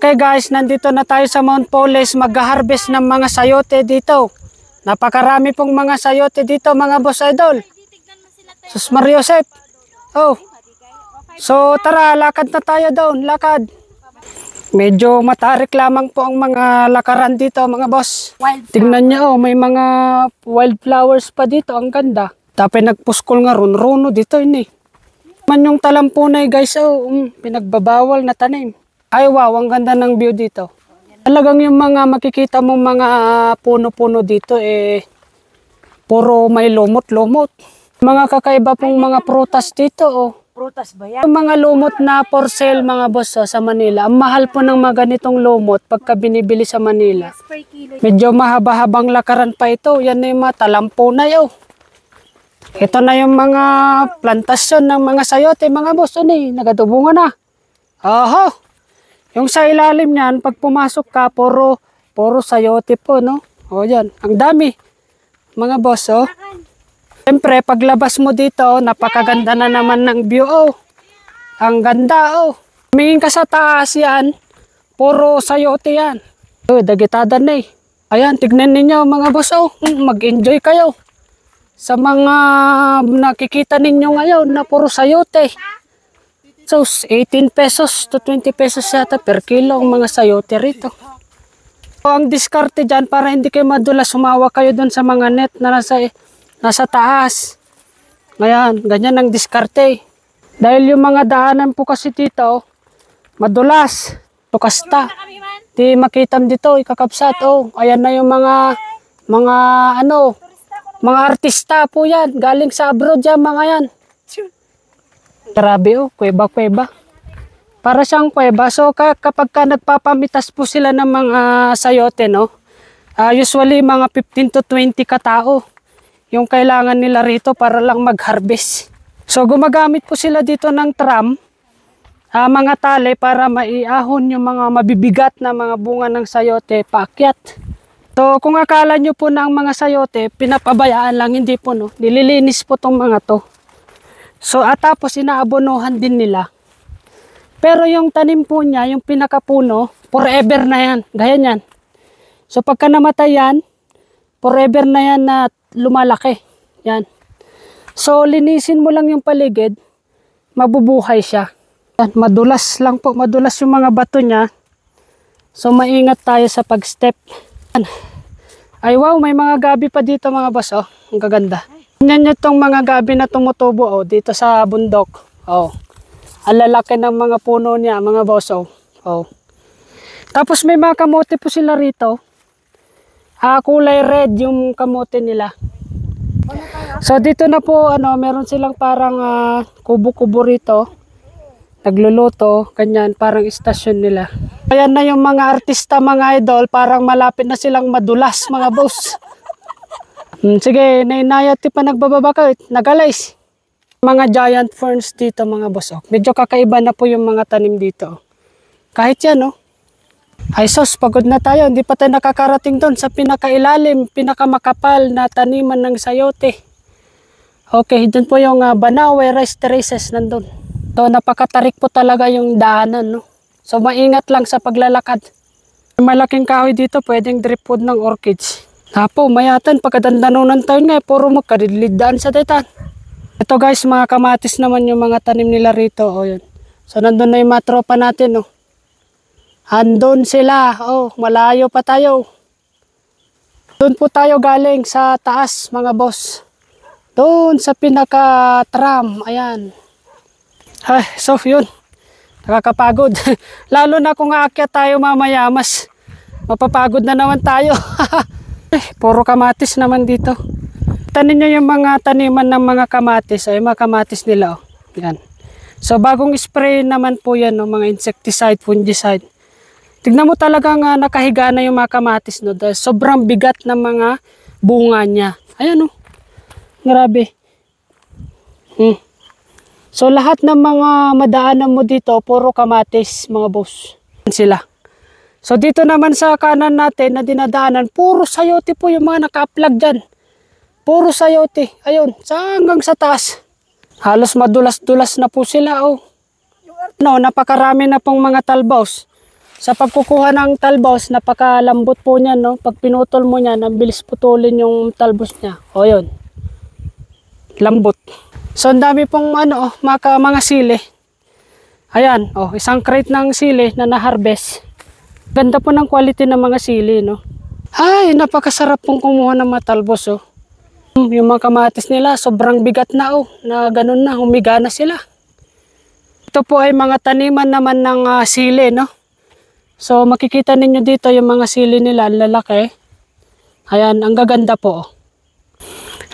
Okay guys, nandito na tayo sa Mount Poles, mag-harvest ng mga sayote dito. Napakarami pong mga sayote dito mga boss idol. Sus Mariosep. Oh. So tara, lakad na tayo doon, lakad. Medyo matarik lamang po ang mga lakaran dito mga boss. Tingnan niyo, may mga wildflowers pa dito, ang ganda. Tapos nagpuskol nga runo dito ini. Man yung talampunay guys, pinagbabawal na tanim. Ay wow, ang ganda ng view dito. Talagang yung mga makikita mong mga puno-puno dito puro may lumot-lumot. Mga kakaiba pong mga prutas dito Prutas ba yan? Yung mga lumot na for sale mga boss sa Manila. Ang mahal po ng mga ganitong lumot pagka binibili sa Manila. Medyo mahaba-habang lakaran pa ito. Yan na yung mga talampunay Ito na yung mga plantasyon ng mga sayote mga boss. Nagadubungan na. Aha! Yung sa ilalim niyan, pag pumasok ka, puro sayote po, no? O yan, ang dami. Mga boss, Siyempre, paglabas mo dito, napakaganda na naman ng view, Ang ganda, Tumingin ka sa taas yan, puro sayote yan. Dagitada na Ayan, tignan ninyo mga boss, Mag-enjoy kayo. Sa mga nakikita ninyo ngayon na puro sayote. So, 18 pesos to 20 pesos yata per kilo ang mga sayote rito. So, ang diskarte dyan para hindi kayo madulas, sumawa kayo dun sa mga net na nasa taas. Ngayon, ganyan ang diskarte. Dahil yung mga daanan po kasi dito, madulas, tukasta. Di makitam dito, ikakapsat. Ayan na yung mga artista po yan. Galing sa abroad yan, mga yan. Grabe kuweba-kuweba. Para siyang kuweba. So kapag nagpapamitas po sila ng mga sayote, usually mga 15 to 20 katao yung kailangan nila rito para lang mag-harvest. So gumagamit po sila dito ng tram, mga tali para maiahon yung mga mabibigat na mga bunga ng sayote paakyat. So kung akala nyo po na ang mga sayote, pinapabayaan lang, hindi po nililinis po tong mga to. So tapos inaabonohan din nila. Pero yung tanim po niya, yung pinakapuno, forever na yan. Gaya yan. So pagka namatay yan, forever na yan na lumalaki. Yan. So linisin mo lang yung paligid, mabubuhay siya. Yan, madulas lang po, madulas yung mga bato niya. So maingat tayo sa pag-step. Yan. Ay wow, may mga gabi pa dito mga boss, ang gaganda. Tingnan nyo itong mga gabi na tumutubo dito sa bundok. Ang lalaki ng mga puno niya, mga boss. Tapos may mga kamote po sila rito. Kulay red yung kamote nila. So dito na po, meron silang parang kubo-kubo rito. Nagluluto, ganyan, parang istasyon nila. Ayan na yung mga artista, mga idol, parang malapit na silang madulas, mga boss. Sige, nainayat pa nagbababa ka, nagalays. Mga giant ferns dito mga boss. Medyo kakaiba na po yung mga tanim dito. Kahit yan, Ay sos, pagod na tayo. Hindi pa tayo nakakarating doon sa pinakailalim, pinakamakapal na taniman ng sayote. Okay, doon po yung Banawe rice terraces nandun. So, napakatarik po talaga yung daanan, So, maingat lang sa paglalakad. Malaking kahoy dito, pwedeng drip food ng orchids. Mayatan, pagkadandanunan tayo nga, puro magkarilidaan sa daytan. Ito guys, mga kamatis naman yung mga tanim nila rito. Yun. So, nandun na yung mga tropa natin, Andun sila, malayo pa tayo. Doon po tayo galing sa taas, mga boss. Doon sa pinaka-tram, ayan. So, yun. Nakakapagod. Lalo na kung aakyat tayo mamaya, mas mapapagod na naman tayo. Puro kamatis naman dito. Tanin nyo yung mga taniman ng mga kamatis. Mga kamatis nila. Yan. So bagong spray naman po yan, mga insecticide, fungicide. Tignan mo talagang nakahiga na yung mga kamatis. Dahil sobrang bigat ng mga bunga niya. Ayan Grabe. So lahat ng mga madaanan mo dito, puro kamatis mga boss. Sila. So dito naman sa kanan natin na dinadaanan, puro sayote po yung mga naka-uplag dyan. Puro sayote. Ayun, hanggang sa taas. Halos madulas-dulas na po sila. Napakarami na pong mga talbaws. Sa pagkukuha ng talbos, napakalambot po niyan, no? Pag pinutol mo niyan, ang bilis putulin yung talbos niya. O yun. Lambot. So, ang dami pong mga sili. Ayan, isang crate ng sili na na-harvest. Ganda po ng quality ng mga sili, no? Ay, napakasarap pong kumuha ng mga talbos, oh. Yung mga kamatis nila, sobrang bigat na, na ganun na, humiga na sila. Ito po ay mga taniman naman ng sili, no? So makikita ninyo dito yung mga sili nila, lalaki. Ayan, ang gaganda po.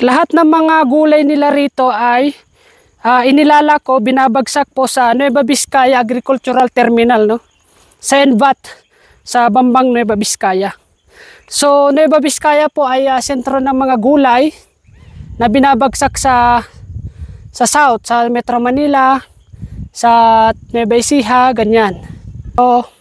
Lahat ng mga gulay nila rito ay inilalako, binabagsak po sa Nueva Vizcaya Agricultural Terminal, no? Sa NVAT, sa Bambang Nueva Vizcaya. So Nueva Vizcaya po ay sentro ng mga gulay na binabagsak sa South, sa Metro Manila, sa Nueva Ecija, ganyan. So,